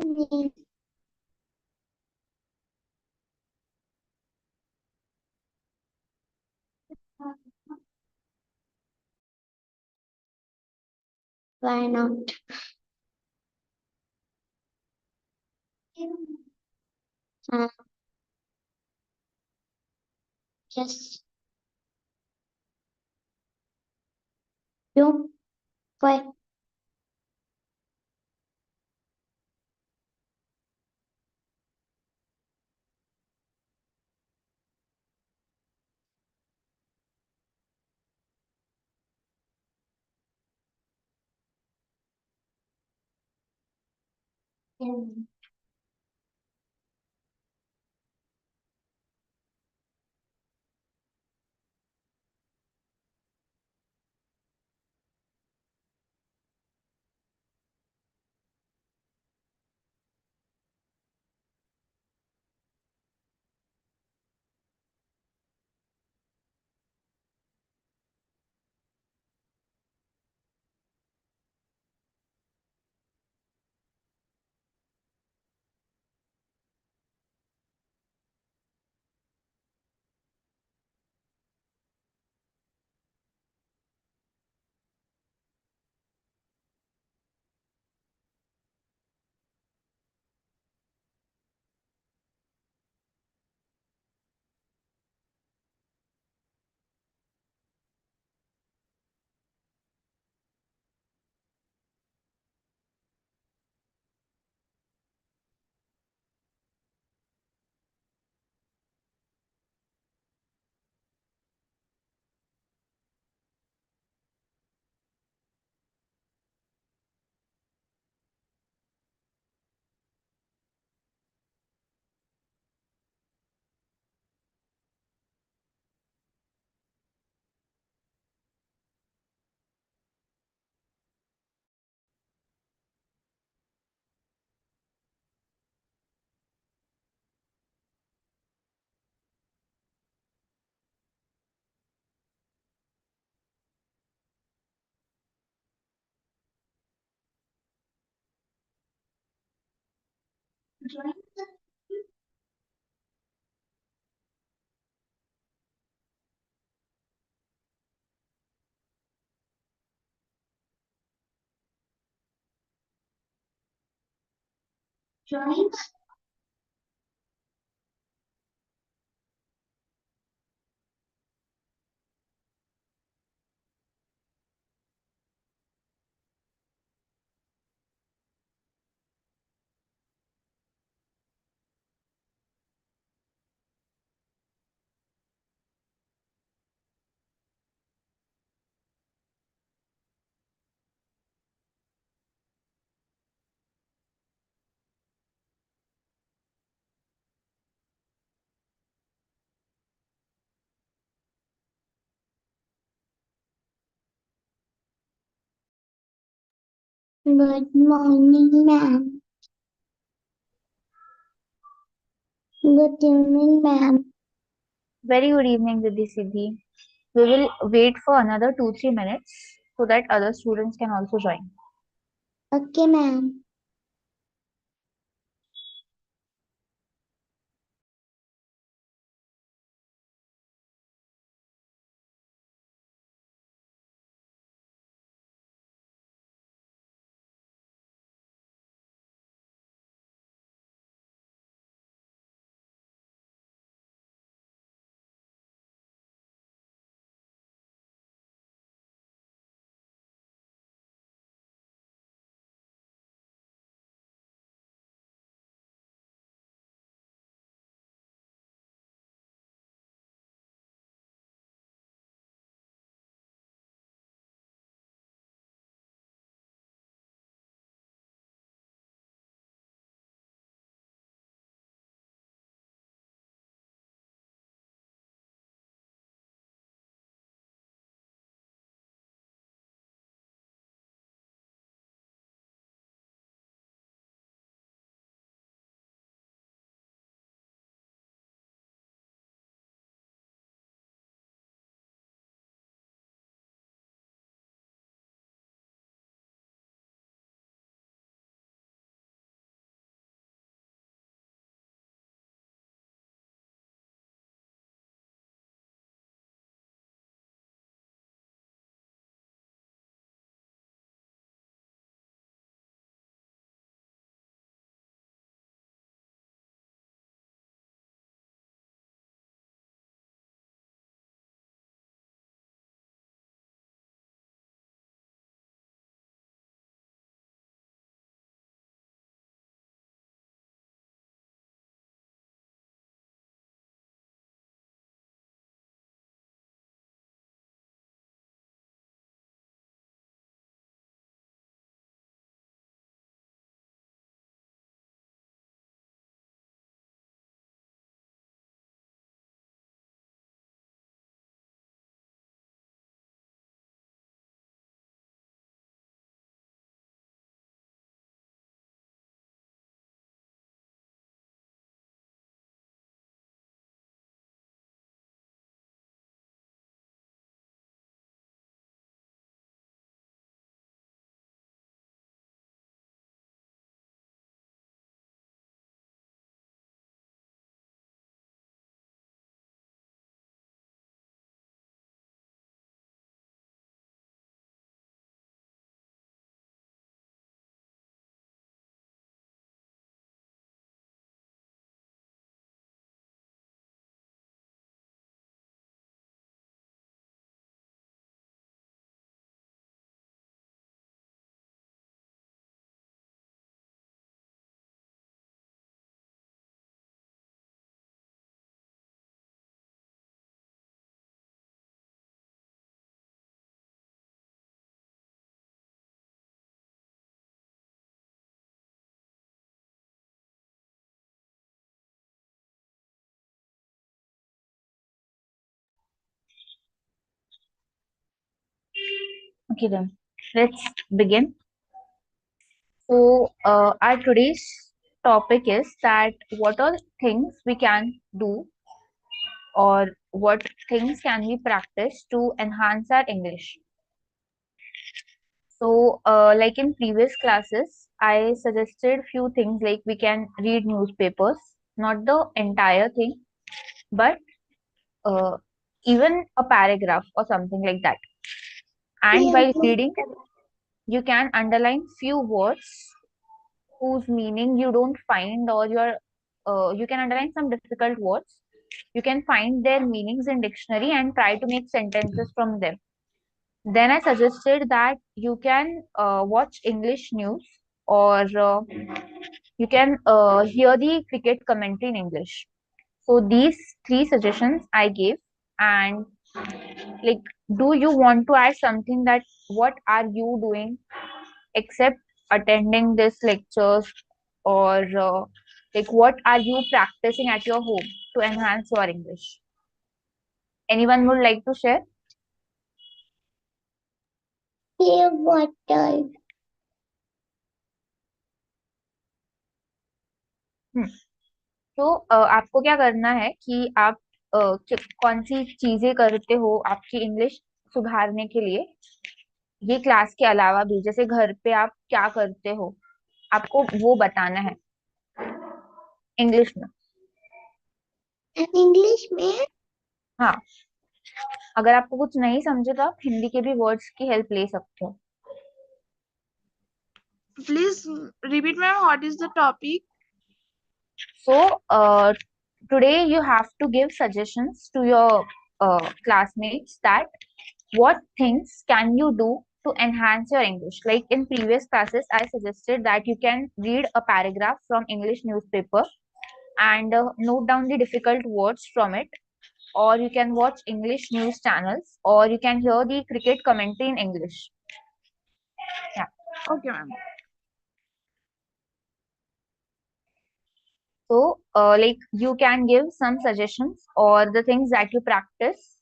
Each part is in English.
morning. Why not? Uh, yes. You? Why? Good morning, ma'am. Good evening, ma'am. Very good evening, Didi Siddhi. We will wait for another 2-3 minutes so that other students can also join. Okay, ma'am. Okay then, let's begin. So, our today's topic is that what all things we can do or what things can we practice to enhance our English. So, like in previous classes, I suggested few things like we can read newspapers, not the entire thing, but uh, even a paragraph or something like that. And Yes, while reading, you can underline few words whose meaning you don't find, or you can underline some difficult words. You can find their meanings in dictionary and try to make sentences from them. Then I suggested that you can watch English news, or you can hear the cricket commentary in English. So these three suggestions I gave. And like, do you want to add something, that what are you doing except attending these lectures, or like what are you practicing at your home to enhance your English? Anyone would like to share? clear water. हम्म, तो आपको क्या करना है कि आप कौन सी चीजें करते हो आपकी इंग्लिश सुधारने के लिए, ये क्लास के अलावा भी, जैसे घर पे आप क्या करते हो, आपको वो बताना है इंग्लिश में। इंग्लिश में हाँ, अगर आपको कुछ नहीं समझे तो आप हिंदी के भी वर्ड्स की हेल्प ले सकते हो। Please repeat, ma'am, what is the topic? So, today you have to give suggestions to your classmates that what things can you do to enhance your English. Like in previous classes, I suggested that you can read a paragraph from English newspaper and note down the difficult words from it, or you can watch English news channels, or you can hear the cricket commentary in English. Yeah. Okay, ma'am. So, like you can give some suggestions or the things that you practice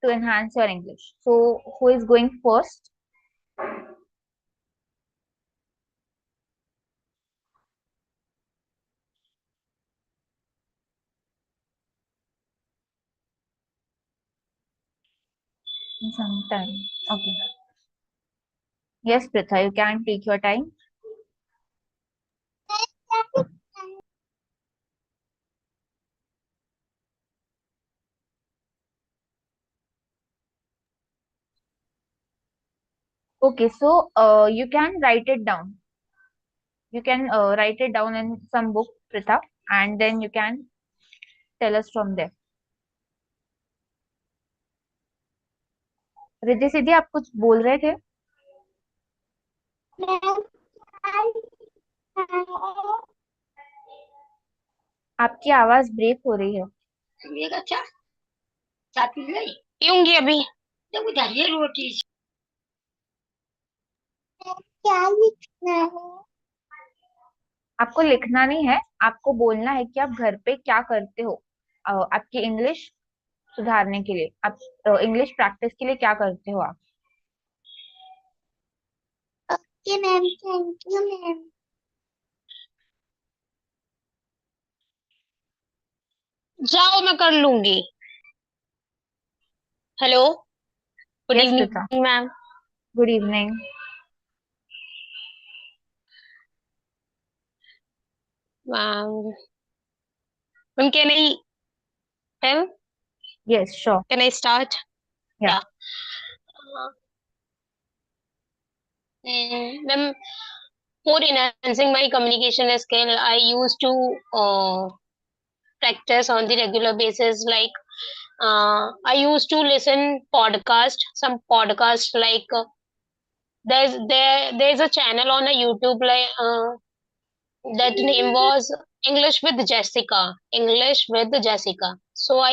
to enhance your English. So, who is going first? In some time. Okay. Yes, Pritha, you can take your time. Okay, so you can write it down. You can write it down in some book, Pritha, and then you can tell us from there. Riddhi Siddhi, आप कुछ बोल रहे थे? आपकी आवाज break हो रही है। अच्छा चाय पी गई पीऊंगी अभी जब उधारिये रोटी क्या लिखना है आपको लिखना नहीं है, आपको बोलना है कि आप घर पे क्या करते हो आपकी इंग्लिश सुधारने के लिए, आप इंग्लिश प्रैक्टिस के लिए क्या करते हो आप। Okay ma'am thank you ma'am जाओ मैं कर लूंगी hello good yes Pritha, evening ma'am good evening. Ma'am ma'am can I tell yes sure. Can I start yeah. Yeah ma'am for enhancing my communication skill I used to practice on the regular basis like I used to listen some podcast like there's a channel on a YouTube like that name was English with Jessica. So I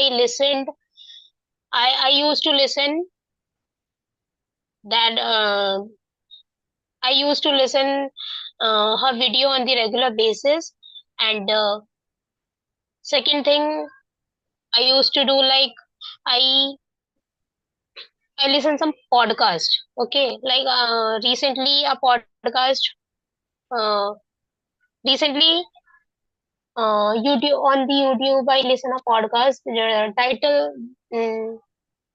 used to listen that I used to listen her video on the regular basis and second thing I used to do like I I listen some podcast. Okay, like recently a podcast. Uh, recently YouTube, on the YouTube I listen a podcast. The title, um,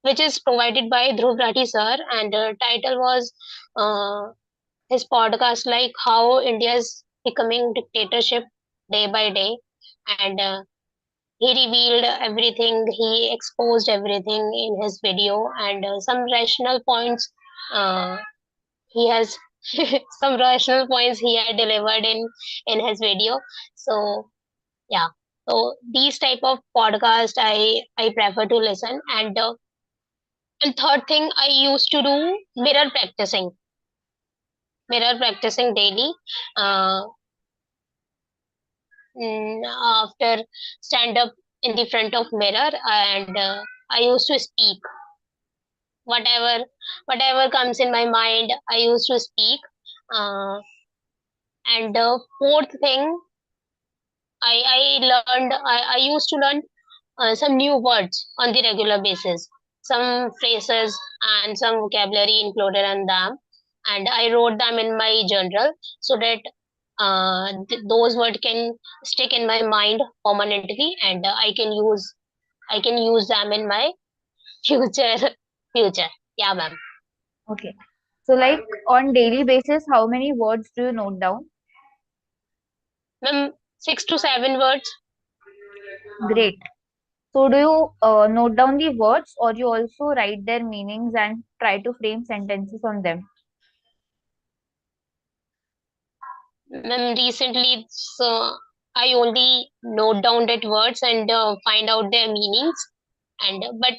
which is provided by Dhruv Rathi sir, and the title was uh, his podcast, like how India is becoming dictatorship day by day, and he revealed everything, he exposed everything in his video, and some rational points uh, he has some rational points he had delivered in his video. So yeah, so these type of podcast I prefer to listen. And third thing, I used to do mirror practicing daily. uh, After stand up in the front of mirror, and I used to speak whatever whatever comes in my mind, I used to speak. And fourth thing, I used to learn some new words on the regular basis, some phrases and some vocabulary included in them, and I wrote them in my journal so that those words can stick in my mind permanently, and I can use them in my future future. Yeah, ma'am. Okay. So, like on daily basis, how many words do you note down? Ma'am, 6 to 7 words. Great. So, do you note down the words or you also write their meanings and try to frame sentences on them? Recently, so I only note down that words and find out their meanings, and but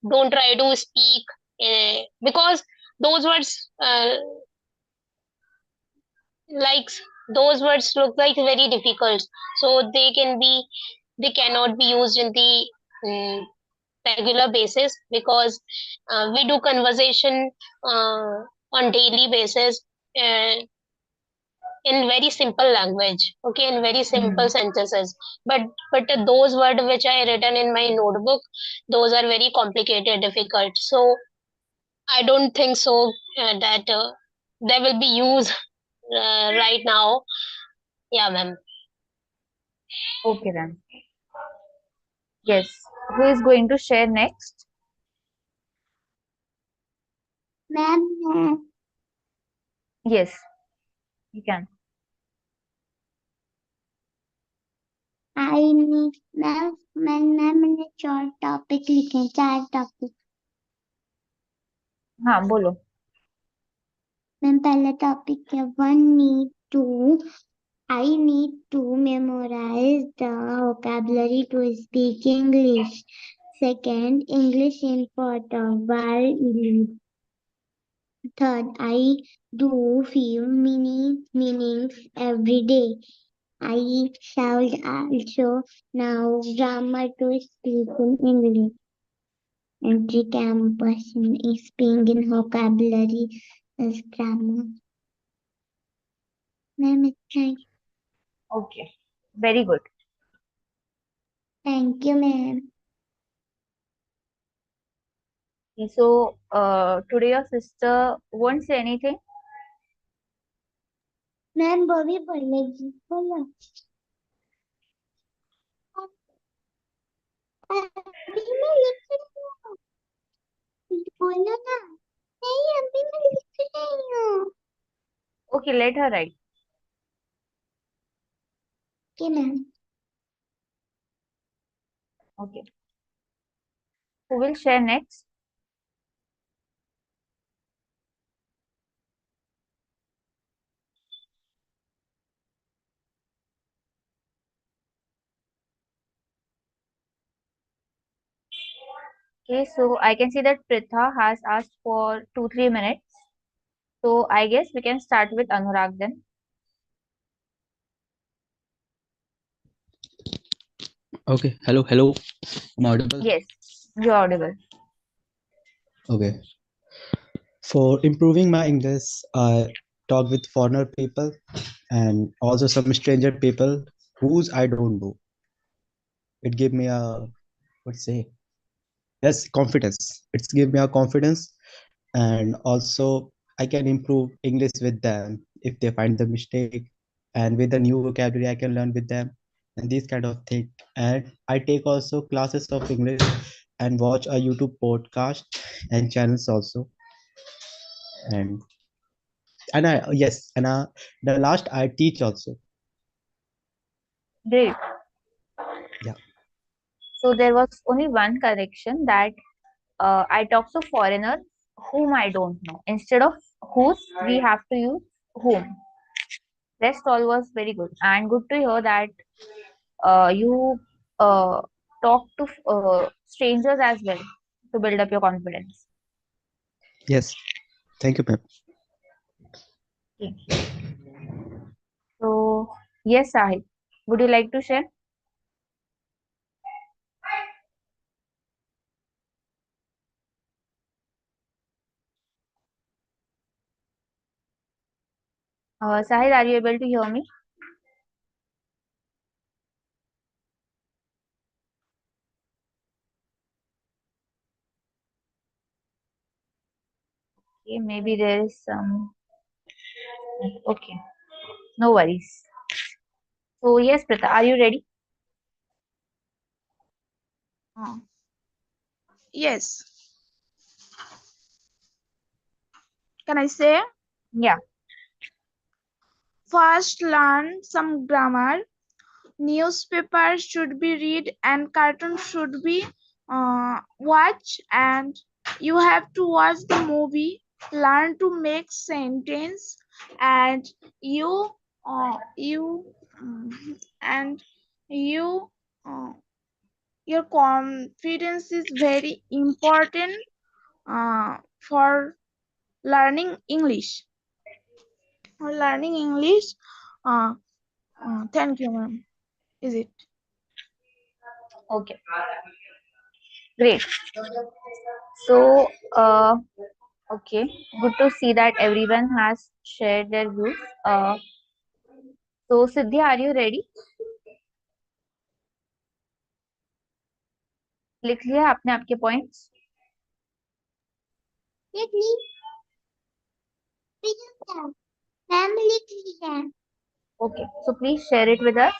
don't try to speak because those words like those words look like very difficult, so they cannot be used in the um, regular basis, because we do conversation on daily basis, uh, in very simple language, okay, in very simple Hmm. sentences. But those words which I written in my notebook, those are very complicated, difficult. So I don't think so that they will be used right now. Yeah, ma'am. Okay, then. Yes. Who is going to share next? Ma'am, Yes, you can. I need मैंने चार topic लिखे हैं, चार topic. हाँ बोलो. Ma'am पहला topic है I need to memorize the vocabulary to speak English. Second, English important while reading. Third, I do few meanings every day. I shall also now grammar to speak in English. Entry campus is speaking in vocabulary is grammar. Ma'am, Okay. Very good. thank you, ma'am. Okay, so today your sister won't say anything. Ma'am वो भी बोलेगी बोलो अभी मैं लिख रही हूँ बोलो ना नहीं अभी मैं लिख रही हूँ Okay, let her write. कि ma'am Okay. Who will share next? Okay, so I can see that Pritha has asked for 2-3 minutes. So I guess we can start with Anurag then. Okay, hello, hello. I'm audible. Yes, you're audible. Okay. For improving my English, I talk with foreigner people and also some stranger people whose I don't know. It gave me a what say? Yes, confidence. It's give me a confidence and also I can improve English with them if they find the mistake, and with the new vocabulary I can learn with them, and these kind of thing. And I take also classes of English and watch a YouTube podcast and channels also. and and I yes, and the last I teach also. Great. Yeah. So there was only one correction that I talk to foreigners whom I don't know. Instead of whose, we have to use whom. Rest all was very good and good to hear that you uh, talk to strangers as well to build up your confidence. Yes. Thank you, ma'am. Okay. So yes, Sahib, would you like to share? Sahid, are you able to hear me? Okay, maybe there is some. Okay, no worries. So yes, Prita, are you ready? Uh, yes. Can I say? Yeah. First, learn some grammar. Newspapers should be read and cartoons should be watch, and you have to watch the movie, learn to make sentence, and you and you uh, your confidence is very important for learning English. For learning English, uh, thank you, ma'am. Is it? Okay. Great. So okay, good to see that everyone has shared their views. So Siddhi, are you ready? लिख लिया आपने आपके points? लिख ली ma'am लिख लिया Okay, so please share it with us.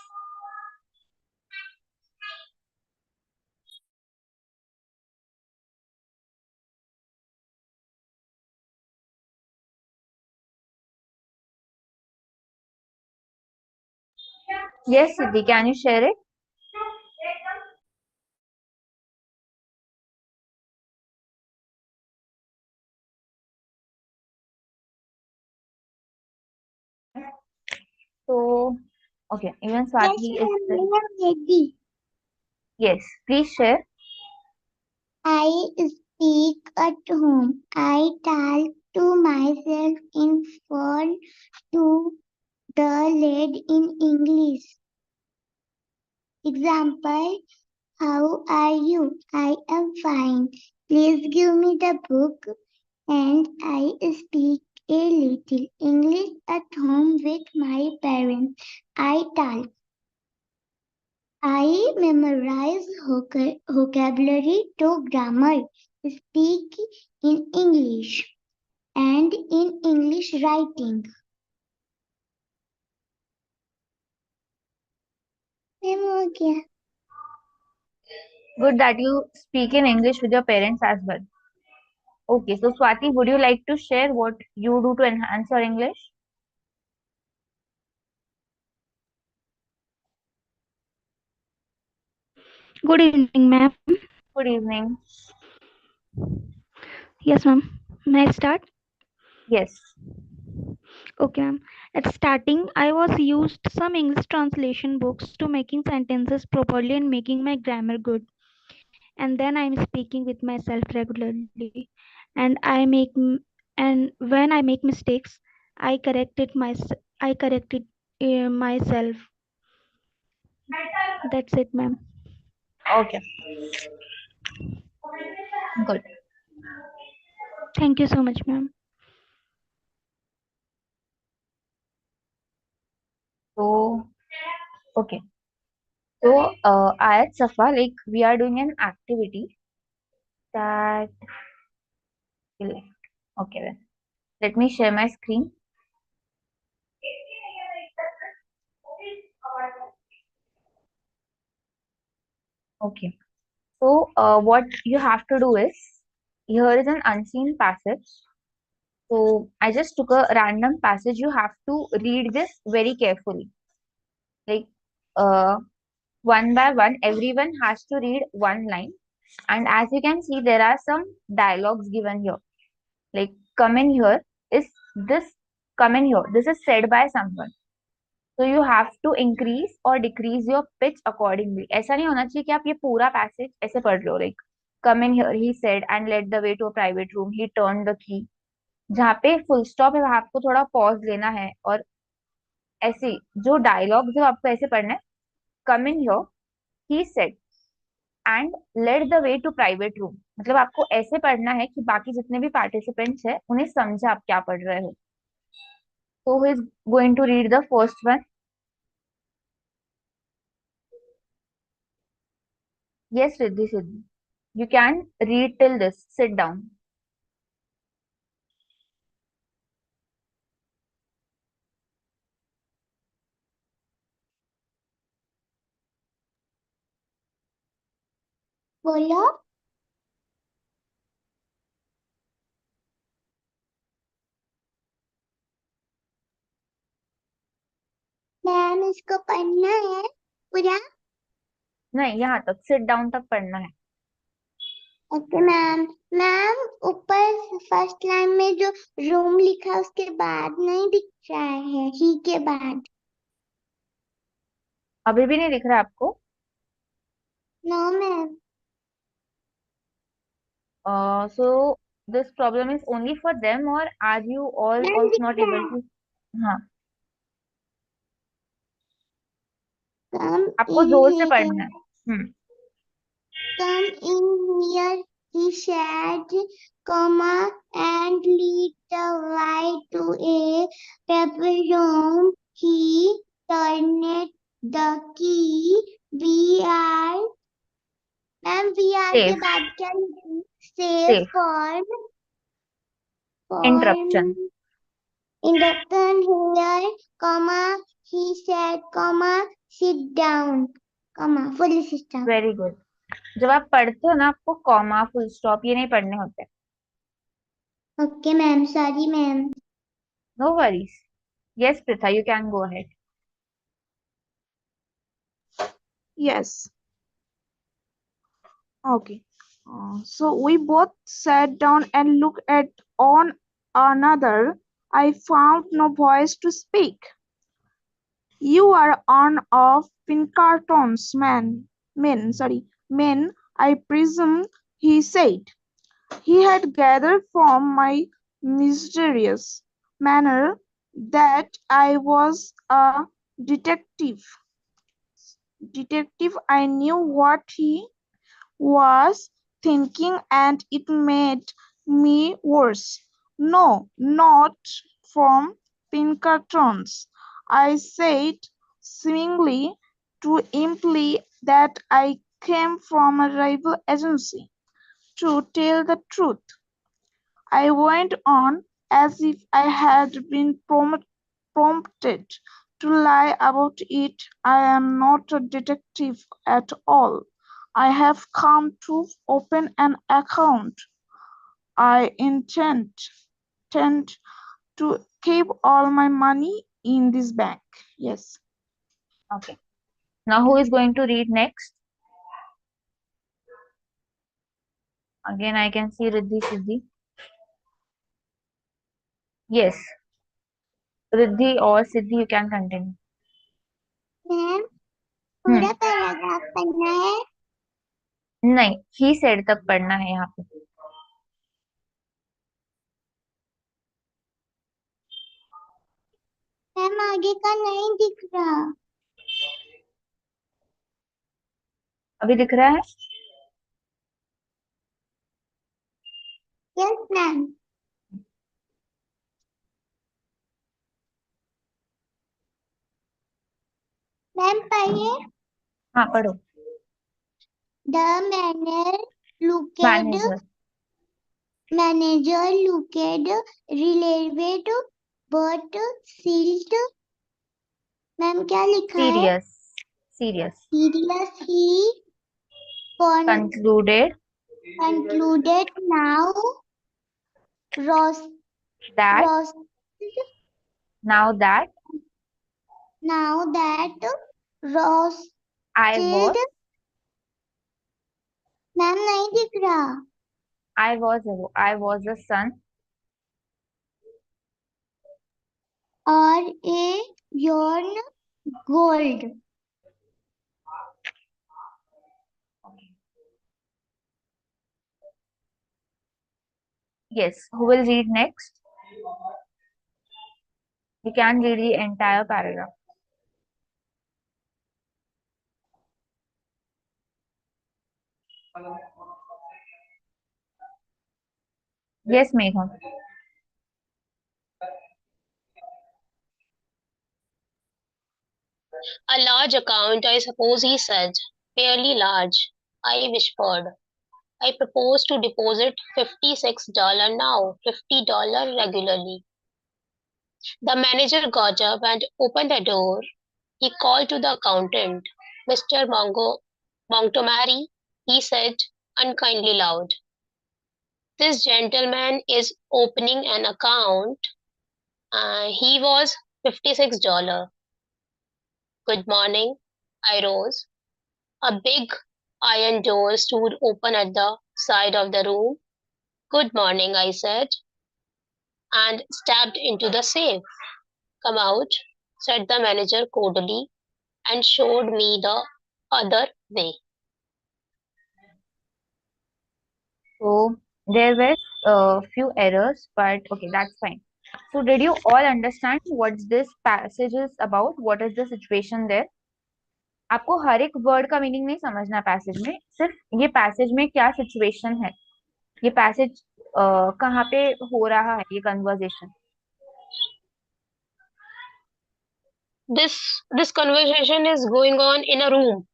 Yes, Siddhi, can you share it? So, okay, even yes Swati is ma'am I am ready. yes. Please share. I speak at home. I talk to myself in phone to the lead in English. Example, how are you? I am fine. Please give me the book. And I speak a little English at home with my parents. I talk. I memorize vocabulary to grammar. Speak in English and in English writing. Ma'am हो गया Good that you speak in English with your parents as well. Okay, so Swati, would you like to share what you do to enhance your English? Good evening, ma'am. Good evening. Yes, ma'am. May I start? Yes. Okay, ma'am. At starting, I was used some English translation books to making sentences properly and making my grammar good. And then I'm speaking with myself regularly, and and when I make mistakes, I correct it myself. That's it, ma'am. Okay. Good. Thank you so much, ma'am. So, okay. So, at Safa, like we are doing an activity that Okay then. Let me share my screen. Okay. So what you have to do is, here is an unseen passage. So I just took a random passage. You have to read this very carefully. Like uh, one by one, everyone has to read one line. And as you can see, there are some dialogues given here. Like come in here is this, come in here. This is said by someone. So you have to increase or decrease your pitch accordingly. ऐसा नहीं होना चाहिए कि आप ये पूरा passage ऐसे पढ़ रहे हो. Like come in here, he said, and led the way to a private room. He turned the key. जहाँ पे फुल स्टॉप है वहां आपको थोड़ा पॉज लेना है, और ऐसे जो डायलॉग जो आपको ऐसे पढ़ना है, come in here, he said and led the way to private room, मतलब आपको ऐसे पढ़ना है कि बाकी जितने भी पार्टिसिपेंट्स है उन्हें समझे आप क्या पढ़ रहे हो. So who is going to read the first one? Yes, Riddhi Siddhi. You can read till this. Sit down. बोलो. मैम इसको पढ़ना है पूरा. नहीं, यहाँ तक सिट डाउन तक पढ़ना है. Okay ma'am. मैम ऊपर फर्स्ट लाइन में जो रूम लिखा है उसके बाद नहीं दिख रहा है, ही के बाद. अभी भी नहीं दिख रहा आपको? No ma'am. So this problem is only for them, or are you all ma'am also दिख not रहा able है. to? हाँ, कम आपको इन जोर से हियर. पढ़ना है. Come in here, he said, comma, and lead the way to a table room. He turned the key. We are, ma'am we are के Safe, बाद क्या लिखूं? Save safe. for Interruption. induction here, comma, he said, comma, sit down, comma, full system. Very good. जब आप पढ़ते हो ना, आपको कॉमा फुल स्टॉप ये नहीं पढ़ने होते. Okay ma'am, sorry ma'am. No worries. Yes, Pritha, you can go ahead. Yes. Okay. So we both sat down and looked at one another. I found no voice to speak. You are on of Pinkerton's men, I presume, he said. He had gathered from my mysterious manner that I was a detective. I knew what he was thinking, and it made me worse. No, not from Pinkerton's, I said, seemingly to imply that I came from a rival agency. To tell the truth, I went on as if I had been prompted to lie about it. I am not a detective at all. I have come to open an account. I intend to keep all my money in this bank. Yes. Okay. Now who is going to read next? Again, I can see Riddhi Siddhi. Yes, Riddhi or Siddhi, you can continue. Ma'am hmm पूरा paragraph पढ़ना है. नहीं, he said तक पढ़ना है यहाँ पे. Ma'am आगे का नहीं दिख रहा. अभी दिख रहा है? Yes ma'am. मैम पढ़िए. हाँ, पढ़ो. The manner looked manager. Manager looked relieved but sealed. Ma'am क्या लिखा है? Serious. Serious. Serious. He Concluded concluded now roast that roast now that now that roasted. I was ma'am नहीं दिख रहा. I was the son Or a yarn gold. Yes, who will read next? You can read the entire paragraph. Yes, Megham. A large account, I suppose, he said. Fairly large, I whispered. I propose to deposit $56 now, $50 regularly. The manager got up and opened the door. He called to the accountant. Mr. Montgomery, he said, unkindly loud. This gentleman is opening an account. He was $56. Good morning. I rose. A big iron door stood open at the side of the room. Good morning, I said, and stepped into the safe. Come out, said the manager coldly, and showed me the other way. So there were a few errors, but okay, that's fine. So did you all understand what this passage is about? What is the situation there? आपको हर एक word का meaning नहीं समझना passage में, सिर्फ ये passage में क्या सिचुएशन है, ये पैसेज कहाँ पे हो रहा है ये conversation. This conversation is going on in a room.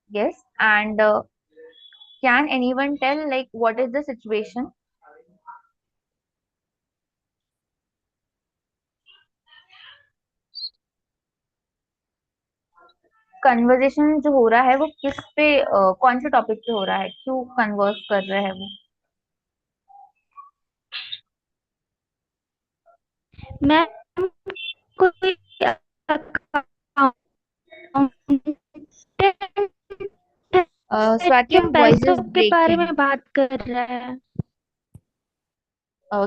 Yes, and can anyone tell like what is the situation? Conversation जो हो रहा है वो किस पे कौन से टॉपिक पे हो रहा है, क्यों कन्वर्स कर रहे हैं वो? मैम कोई स्वाति, जो your voice पैसों is के बारे breaking. में बात कर रहा है.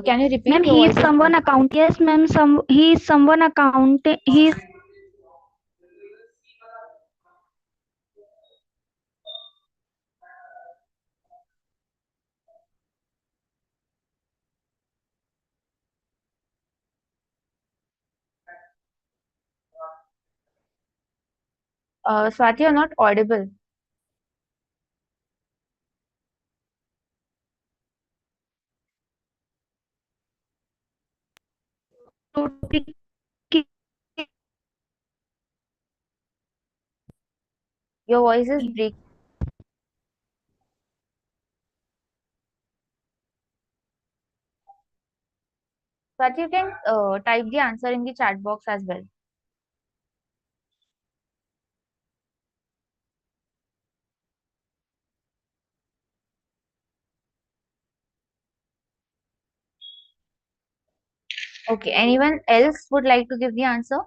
Can you repeat? Ma'am, Your he voice is is someone breaking. account. Yes, ma'am. He is someone account. He is. Swati, you're not audible. Your voice is breaking. Swati, you can type the answer in the chat box as well. Okay, anyone else would like to give the answer?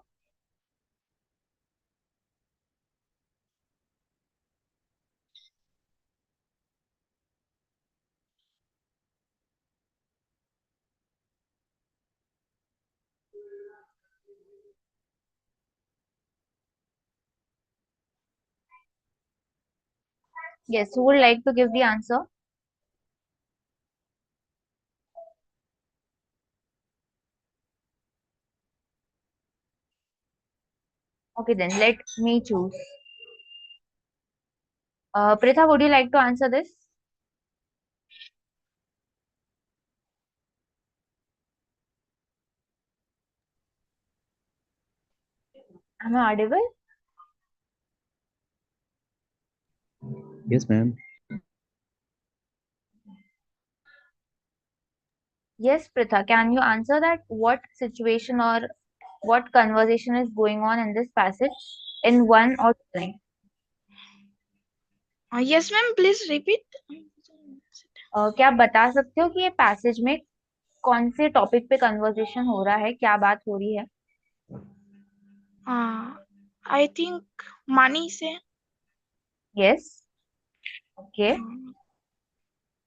Yes, who would like to give the answer? Okay, then let me choose. Pritha, would you like to answer this? Am I audible? Yes, ma'am. Yes, Pritha, can you answer that? What situation or what conversation is going on in this passage in one or two lines? Yes, ma'am. Please repeat. क्या आप बता सकते हो कि ये passage में कौन से टॉपिक पे कन्वर्सेशन हो रहा है, क्या बात हो रही है? I think money से. Yes. Okay.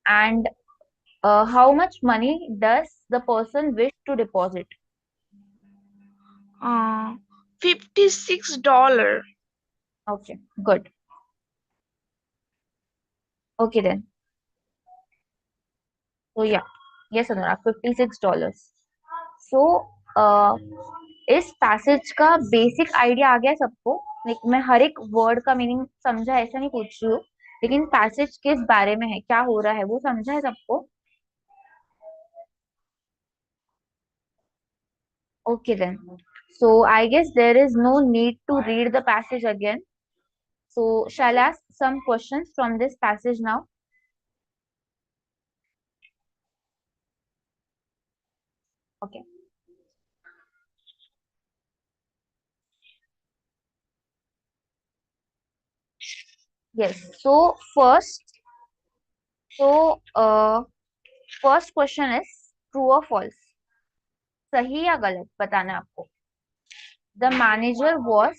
And how much money does the person wish to deposit? $56. Okay, good. Okay then. So yeah, yes Anurag, $56. So इस पैसेज का बेसिक आइडिया आ गया सबको? लाइक मैं हर एक वर्ड का मीनिंग समझा ऐसा नहीं पूछ रही हूँ, लेकिन पैसेज किस बारे में है, क्या हो रहा है, वो समझा है सबको? Okay then. So I guess there is no need to read the passage again. So shall I ask some questions from this passage now? Okay. Yes. So first question is true or false? सही या गलत बताना है आपको. The manager was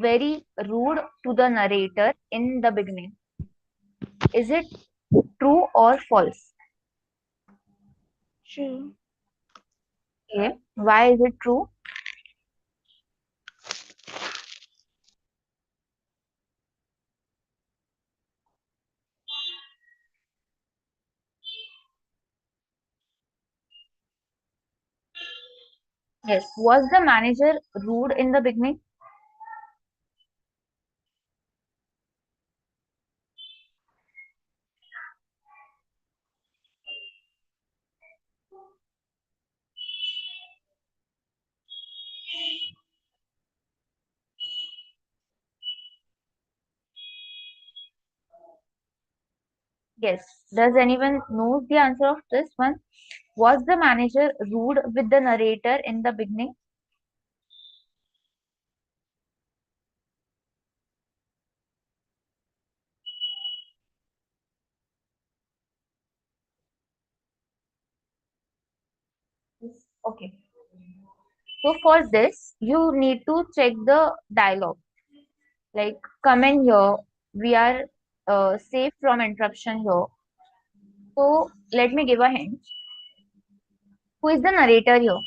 very rude to the narrator in the beginning. Is it true or false? True. Okay. Why is it true? Yes. Was the manager rude in the beginning? Yes. Does anyone know the answer of this one? Was the manager rude with the narrator in the beginning? Okay. So for this, you need to check the dialogue. Like, come in here. We are safe from interruption here. So let me give a hint. Who is the narrator here?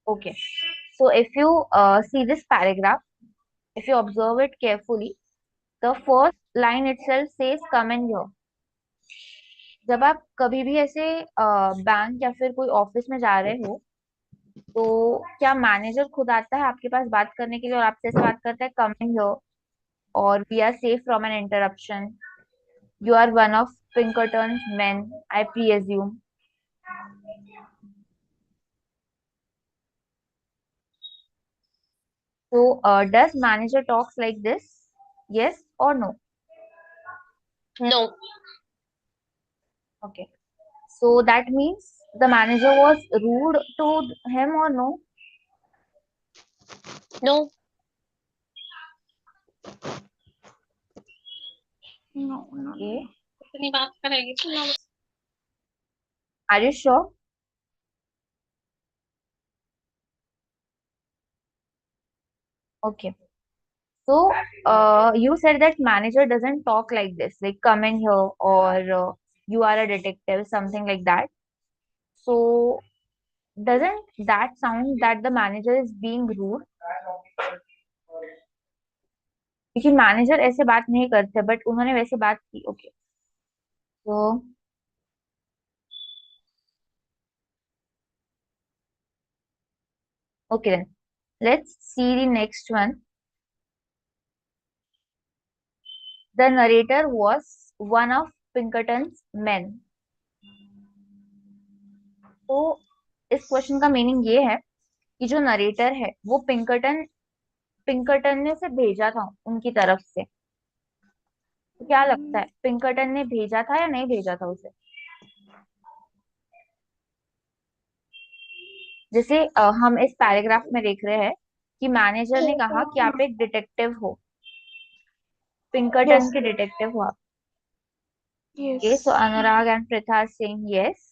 Okay. So if you see this paragraph, if you observe it carefully, the first line itself says come in here. जब आप कभी भी ऐसे bank या फिर कोई office में जा रहे हो, तो क्या मैनेजर खुद आता है आपके पास बात करने के लिए और आपसे ऐसे बात करता है कम इन हियर और we are safe from an interruption, you are one of Pinkerton's men, I presume. So does manager talks like this? Yes or no? No. Okay. So that means the manager was rude to him or no? No. No, no, Okay. no. इतनी बात करेगी तो no. Are you sure? Okay. So you said that manager doesn't talk like this, like come in here or you are a detective, something like that. So doesn't that sound that the manager is being rude? क्योंकि manager ऐसे बात नहीं करते but उन्होंने वैसे बात की. Okay. तो okay then. Let's see the next one. The narrator was one of Pinkerton's men. तो इस क्वेश्चन का मीनिंग ये है कि जो नरेटर है वो पिंकरटन ने उसे भेजा था उनकी तरफ से। तो क्या लगता है, पिंकरटन ने भेजा था या नहीं भेजा था उसे? जैसे हम इस पैराग्राफ में देख रहे हैं कि मैनेजर ने कहा कि आप एक डिटेक्टिव हो, पिंकरटन Yes. के डिटेक्टिव हो आप। Okay, so Yes. Anurag and Pritha are saying yes.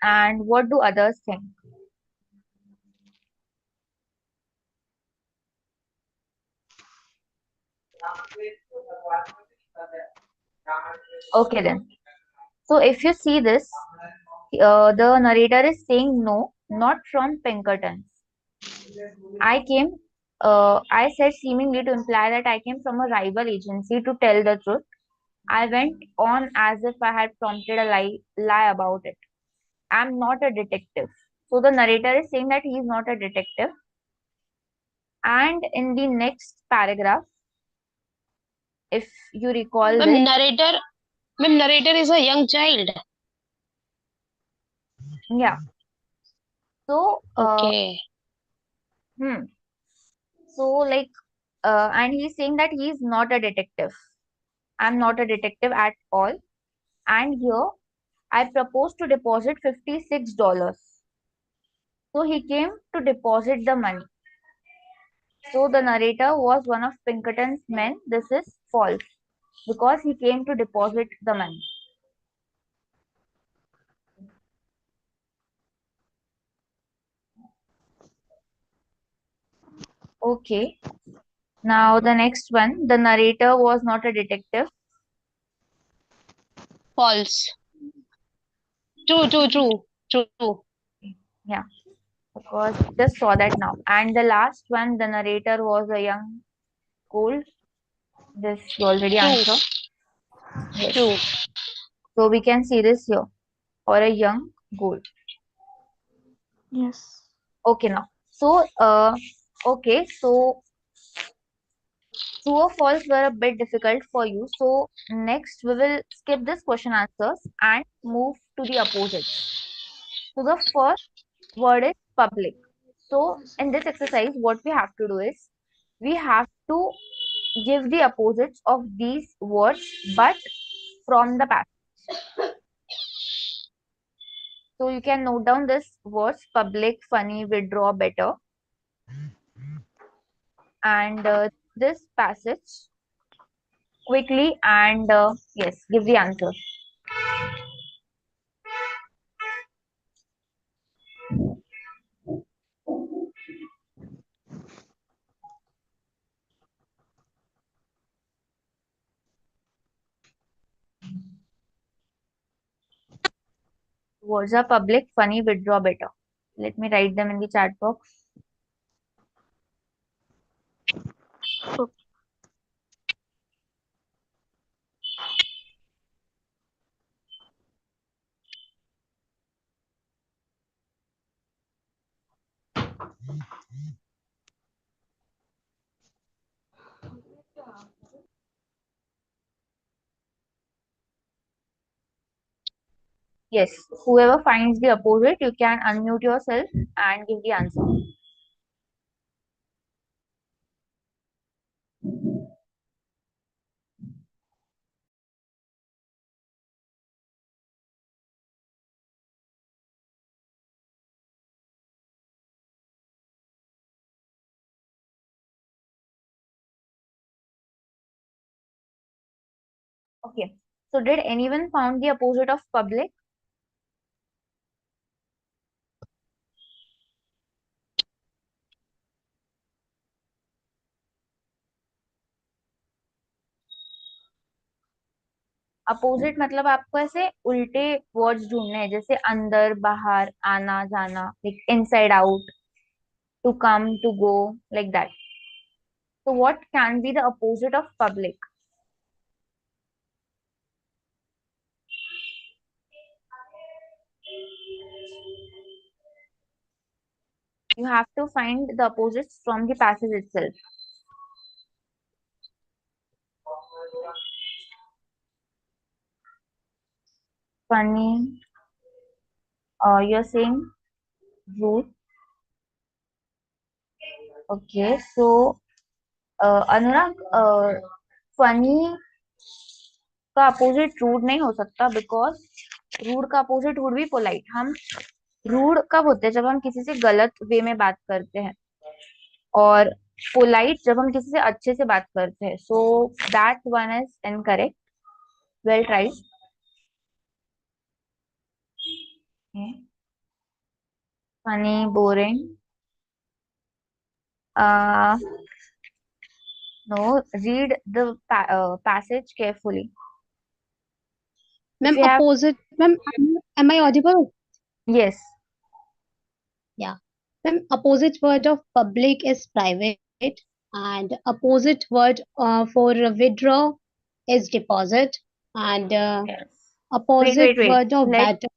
And what do others think? Okay then. So if you see this, the narrator is saying no, not from Pinkerton. I came, I said seemingly to imply that I came from a rival agency to tell the truth. I went on as if I had prompted a lie about it. I'm not a detective. So the narrator is saying that he is not a detective. And in the next paragraph, if you recall Ma'am, this, narrator is a young child. yeah. So, Okay. hmm. So like, and he's saying that he's not a detective. I'm not a detective at all. And here, I propose to deposit $56. So he came to deposit the money. So the narrator was one of Pinkerton's men. This is false because he came to deposit the money. Okay. Now the next one, the narrator was not a detective. False. True. Yeah, because just saw that now. And the last one, the narrator was a young cool. This you already True. answer. Yes. True. So we can see this here. Or a young goal. Yes. Okay now. So okay, so true or false were a bit difficult for you. So next we will skip this question answers and move to the opposites. So the first word is public. So in this exercise, what we have to do is we have to give the opposites of these words but from the past. So you can note down this words public, funny, withdraw, better, and this passage quickly and yes, give the answer. Words are public, funny, withdraw, better. Let me write them in the chat box. Yes, whoever finds the opposite, you can unmute yourself and give the answer. Okay. So did anyone found the opposite of public? Opposite मतलब आपको ऐसे उल्टे words ढूंढने हैं, जैसे अंदर बाहर आना जाना, like inside out, to come to go, like that. So what can be the opposite of public? You have to find the opposites from the passage itself. funny. You're saying rude. Okay, so Anurag, funny का opposite rude नहीं हो सकता, because rude का opposite would be polite. हम rude कब होते हैं? जब हम किसी से गलत वे में बात करते हैं, और पोलाइट जब हम किसी से अच्छे से बात करते हैं. So that one is incorrect. Well tried. Funny, boring. No, read the passage carefully. If Ma'am, you have, opposite. Ma'am, am I audible? yes, Yeah. Ma'am, opposite word of public is private, and opposite word for withdraw is deposit, and yes. opposite Wait. word of Let, better.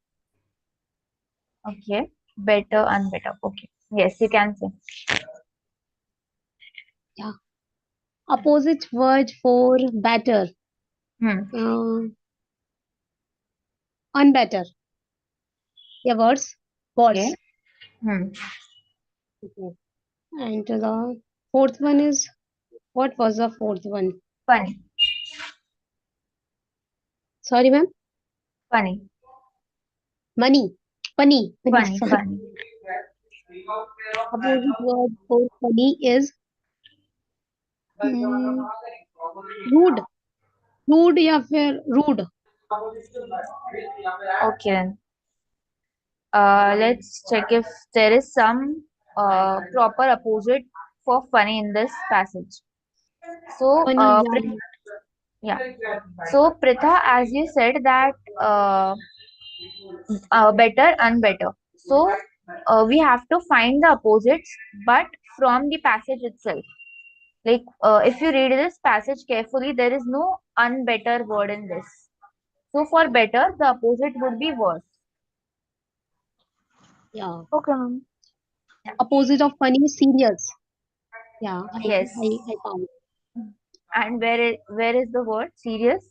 okay, better and better. Okay, yes, you can say. Yeah. Opposite word for better. Hmm. Unbetter. Yeah, words. Okay. Words. Hmm. Okay. And the fourth one is, what was the fourth one? Funny, Sorry, ma'am. funny, Money. Funny. Sorry. funny. Opposite word for funny is mm, rude. Rude या फिर rude. Okay then. Let's check if there is some proper opposite for funny in this passage. So, funny या yeah. So, Pritha, as you said that better and better. So, we have to find the opposites, but from the passage itself. Like, if you read this passage carefully, there is no unbetter word in this. So, for better, the opposite would be worse. या Okay, ma'am. Opposite of funny is serious. Yeah, Yes. I found. And where is the word serious?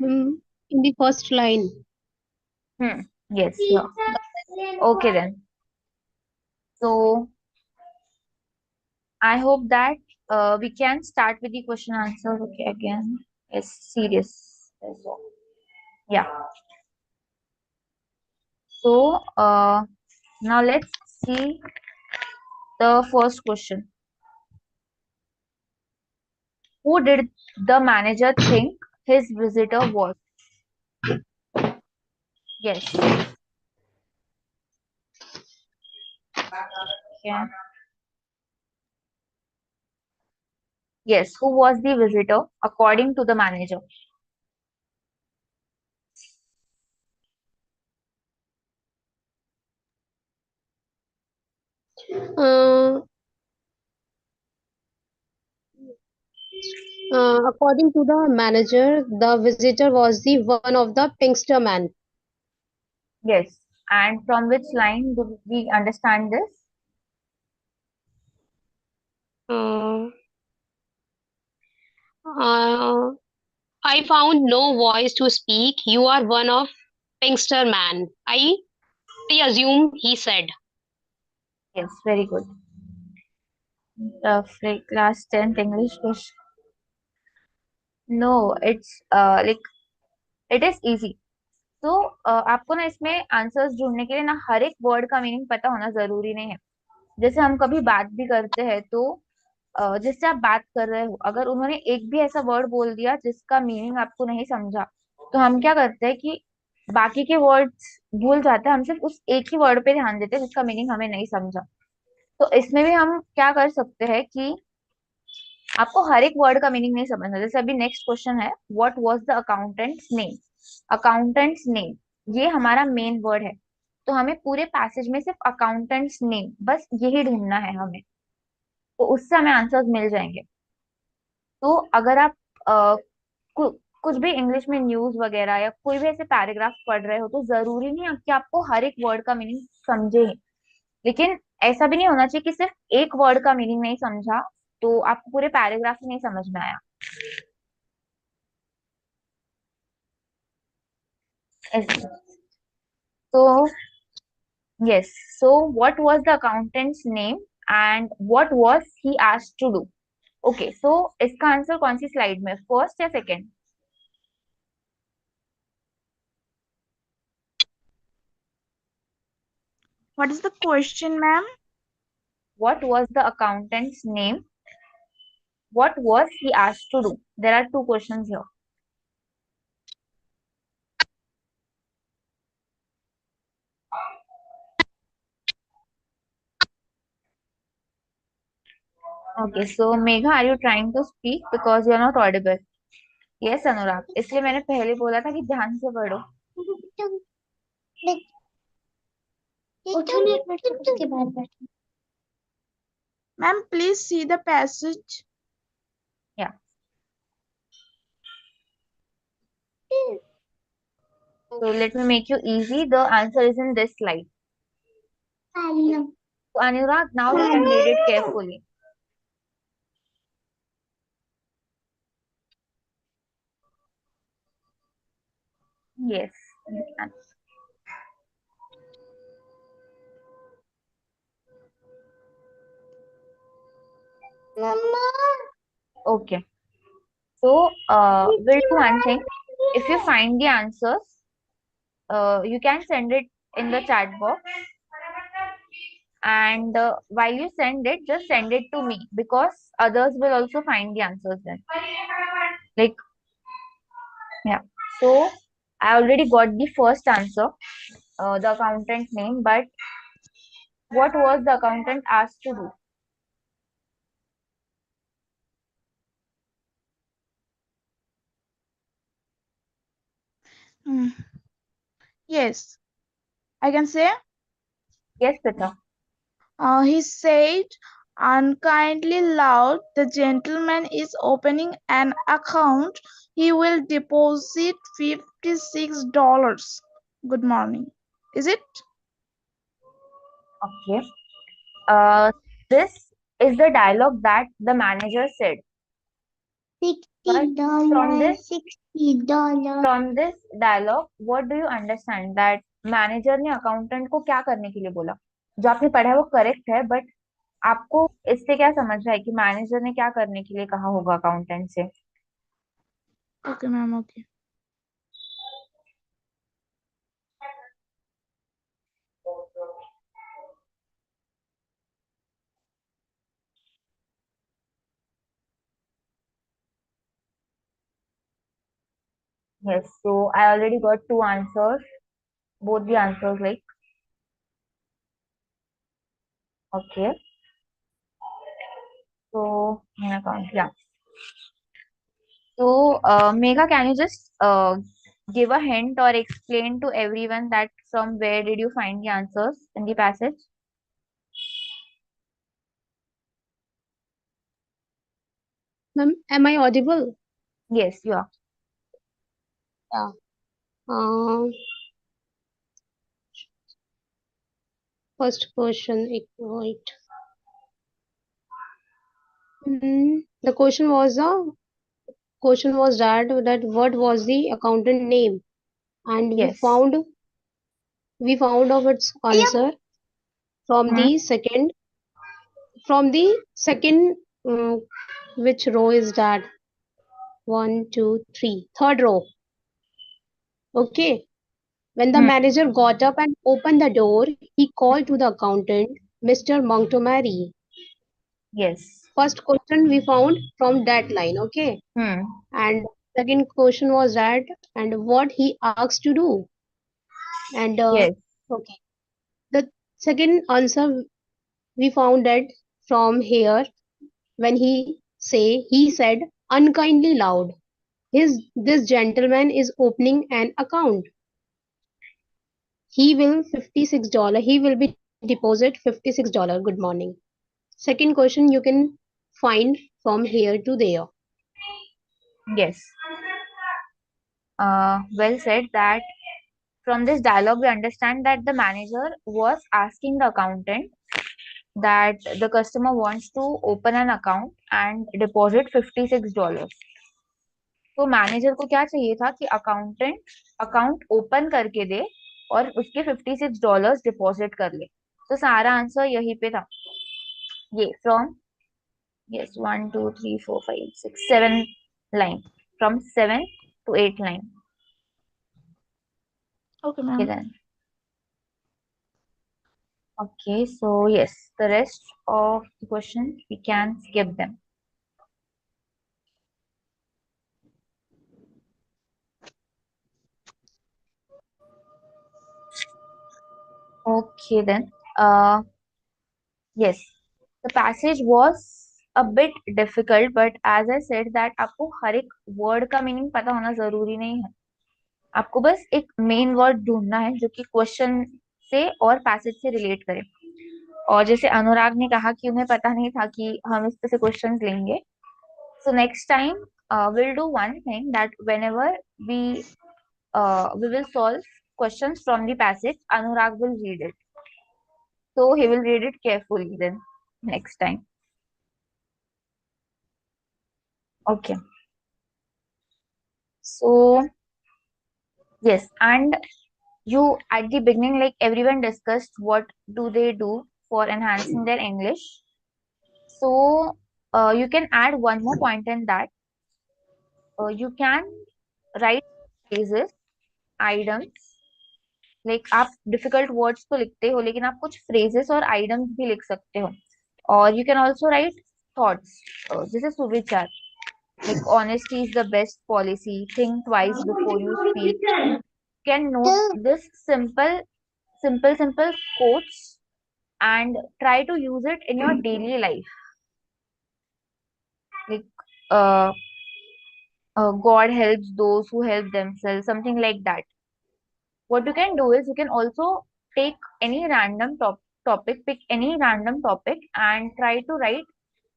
In the first line. Hmm. Yes. Yeah. Okay then. So I hope that we can start with the question answer. Okay, again. Yes, serious. So, yeah. So now let's see the first question. Who did the manager think his visitor was? Yes. Yeah. Yes. Who was the visitor according to the manager? Uh, According to the manager, the visitor was the one of the Pinkster man. Yes. And from which line do we understand this? Uh, uh, I found no voice to speak. You are one of Pinkster man. I assume he said. Yes, very good. Class 10th English question. No, it's like it is easy. तो आपको ना इसमें answers ढूंढने के लिए ना हर एक word का मीनिंग पता होना जरूरी नहीं है. जैसे हम कभी बात भी करते हैं तो जिससे आप बात कर रहे हो, अगर उन्होंने एक भी ऐसा वर्ड बोल दिया जिसका मीनिंग आपको नहीं समझा, तो हम क्या करते हैं कि बाकी के वर्ड्स भूल जाते हैं, हम सिर्फ उस एक ही वर्ड पे ध्यान देते हैं जिसका मीनिंग हमें नहीं समझा. तो इसमें भी हम क्या कर सकते हैं कि आपको हर एक वर्ड का मीनिंग नहीं समझना. जैसे अभी नेक्स्ट क्वेश्चन है, what was the accountants name. Accountants name ये हमारा मेन वर्ड है, तो हमें पूरे पैसेज में सिर्फ अकाउंटेंट्स नेम बस यही ढूंढना है हमें, तो उससे हमें आंसर्स मिल जाएंगे. तो अगर आप कुछ भी इंग्लिश में न्यूज वगैरह या कोई भी ऐसे पैराग्राफ पढ़ रहे हो, तो जरूरी नहीं है कि आपको हर एक वर्ड का मीनिंग समझे ही. लेकिन ऐसा भी नहीं होना चाहिए कि सिर्फ एक वर्ड का मीनिंग नहीं समझा तो आपको पूरे पैराग्राफ ही नहीं समझ में आया. Yes. So, yes. So, what was the accountant's name and what was he asked to do? Okay. So, इसका आंसर कौन सी स्लाइड में, फर्स्ट या second? What is the question, ma'am? What was the accountant's name? What was he asked to do? There are two questions here. Okay, so Megha, are you trying to speak because you are not audible? Yes, अनुराग. इसलिए मैंने पहले बोला था कि ध्यान से पढ़ो. उसके बाद बैठो। Ma'am, please see the passage. Yeah. So let me make you easy. The answer is in this slide. So Anurag, now you can read it carefully. Yes, you can. Mama. Okay. So we'll do one thing. If you find the answers, you can send it in the chat box. And while you send it, just send it to me because others will also find the answers then. Like, yeah. So I already got the first answer, the accountant name, but what was the accountant asked to do? Hmm. Yes, I can say. Yes, Pita. He said, unkindly loud, the gentleman is opening an account. He will deposit $56. Good morning. Is it? Okay. Uh, this is the dialogue that the manager said. But from $60, this $60. from this dialogue, what do you understand that manager ने accountant को क्या करने के लिए बोला? जो आपने पढ़ा है वो करेक्ट है, बट आपको इससे क्या समझ रहा है कि मैनेजर ने क्या करने के लिए कहा होगा अकाउंटेंट से? Okay, ma'am. Okay. Yes, so I already got two answers, both the answers like okay. So yeah. So Megha, can you just give a hint or explain to everyone that from where did you find the answers in the passage? Ma'am, am I audible? Yes, you are. Yeah. Uh, First question. Wait. The question was that what was the accountant name, and Yes. we found of its answer from Hmm. the second which row is that? One, two, three. Third row. Okay. When the Hmm. manager got up and opened the door, he called to the accountant, Mr. Montgomery. Yes. First question we found from that line, okay? Hmm. And second question was that, and what he asked to do. And Yes. okay, the second answer we found that from here when he said unkindly loud. This gentleman is opening an account. He will be deposit $56. Good morning. Second question you can find from here to there. Yes. Well said that from this dialogue we understand that the manager was asking the accountant that the customer wants to open an account and deposit $56. तो manager को क्या चाहिए था कि account open करके दे और उसके $56 deposit कर ले। तो सारा आंसर यहीं पे था, ये from, yes, 1 2 3 4 5 6 7 line, from 7 to 8 line. Okay, Okay ma'am. then. Okay, so yes, the rest of the questions we can skip them. Okay then. Yes, the passage was a bit difficult, but as I said that आपको हर एक word का meaning पता होना जरूरी नहीं है। आपको बस एक मेन वर्ड ढूंढना है जो कि क्वेश्चन से और पैसेज से रिलेट करे। और जैसे अनुराग ने कहा कि उन्हें पता नहीं था कि हम इस पे से क्वेश्चंस लेंगे, so next time we'll do one thing, that whenever we will solve questions from the passage, Anurag will read it, so he will read it carefully then next time. Okay, so yes, and you at the beginning, like everyone discussed what do they do for enhancing their English. So you can add one more point in that. You can write phrases, items, like आप difficult words तो लिखते हो लेकिन आप कुछ phrases और items भी लिख सकते हो। और you can also right thoughts, जैसे सुविचार, like honesty is the best policy, think twice before you speak. Can note this simple quotes and try to use it in your daily life, like uh, God helps those who help themselves, something like that. What you can do is you can also take any random topic, pick any random topic and try to write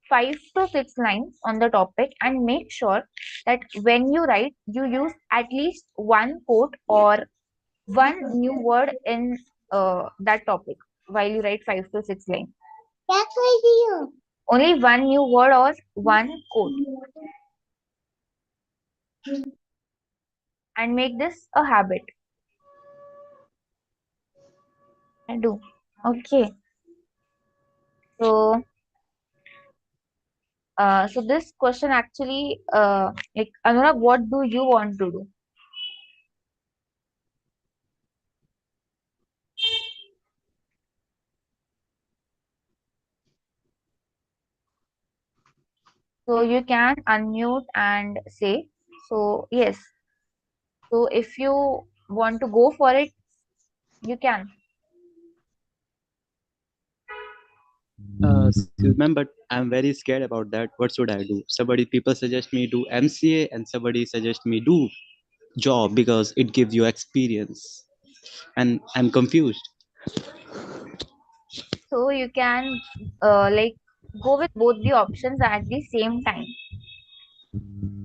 5 to 6 lines on the topic, and make sure that when you write, you use at least one quote or one new word in that topic while you write 5 to 6 lines. That's right. Only one new word or one quote, and make this a habit. I do. Okay. So so this question actually, like Anurag, what do you want to do? So you can unmute and say. So yes. So if you want to go for it, you can. Excuse ma'am, but I'm very scared about that. What should I do? People suggest me do MCA, and somebody suggest me do job because it gives you experience, and I'm confused. So you can like go with both the options at the same time.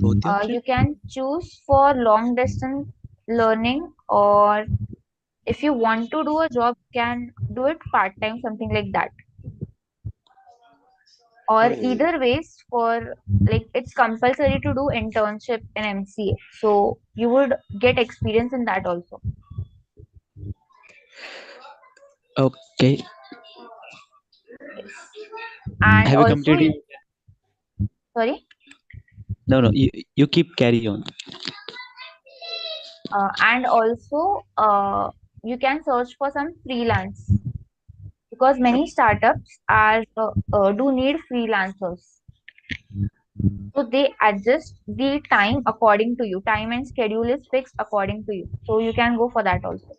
Both the option. You can choose for long distance learning, or if you want to do a job, you can do it part time, something like that. Or Oh, either ways, for like it's compulsory to do internship in MCA, so you would get experience in that also. okay. Yes. And Have you also completed? sorry, No, no. You keep carry on. and also you can search for some freelance, because many startups are do need freelancers, so they adjust the time according to you. Time and schedule is fixed according to you, so you can go for that also.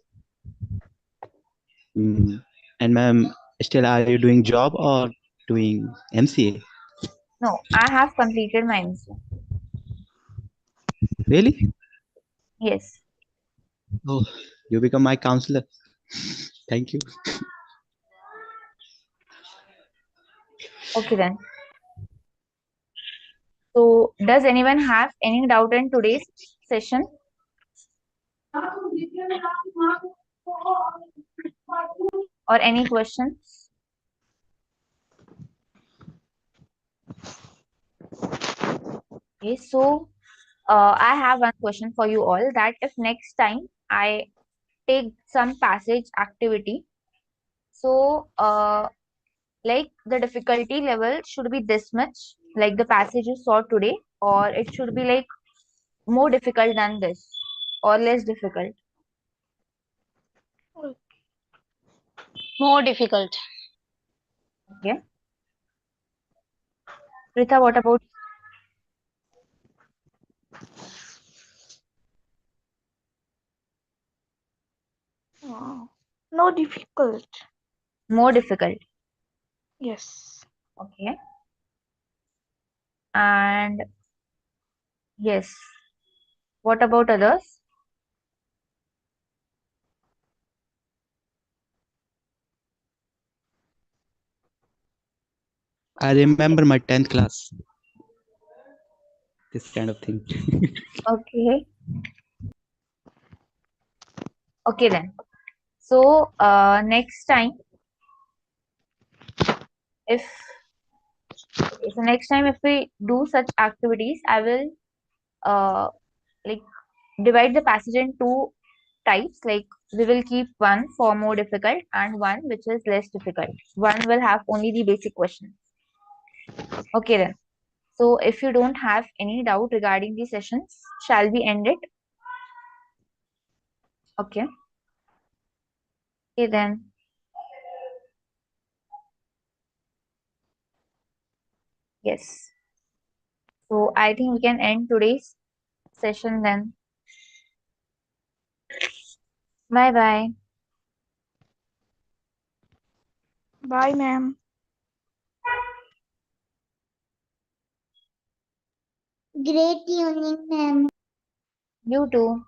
Mm. And ma'am, still are you doing job or doing MCA? No, I have completed my MCA. Really? Yes. Oh, you become my counselor. Thank you. Okay then. So does anyone have any doubt in today's session, or any questions? Okay, so I have one question for you all, that if next time I take some passage activity, so like the difficulty level should be this much, like the passage you saw today, or it should be like more difficult than this or less difficult? More difficult. Okay. Rita, what about No difficult. more difficult? Yes. Okay. And yes, what about others? I remember my 10th class, this kind of thing. Okay. Okay then. So next time, if okay, so next time if we do such activities, I will uh like divide the passage in two types. Like we will keep one for more difficult and one which is less difficult. One will have only the basic questions. Okay then. So if you don't have any doubt regarding the sessions, shall we end it? Okay. Okay then. Yes. So I think we can end today's session then. Bye bye. Bye, ma'am. Great tuning, ma'am. You too.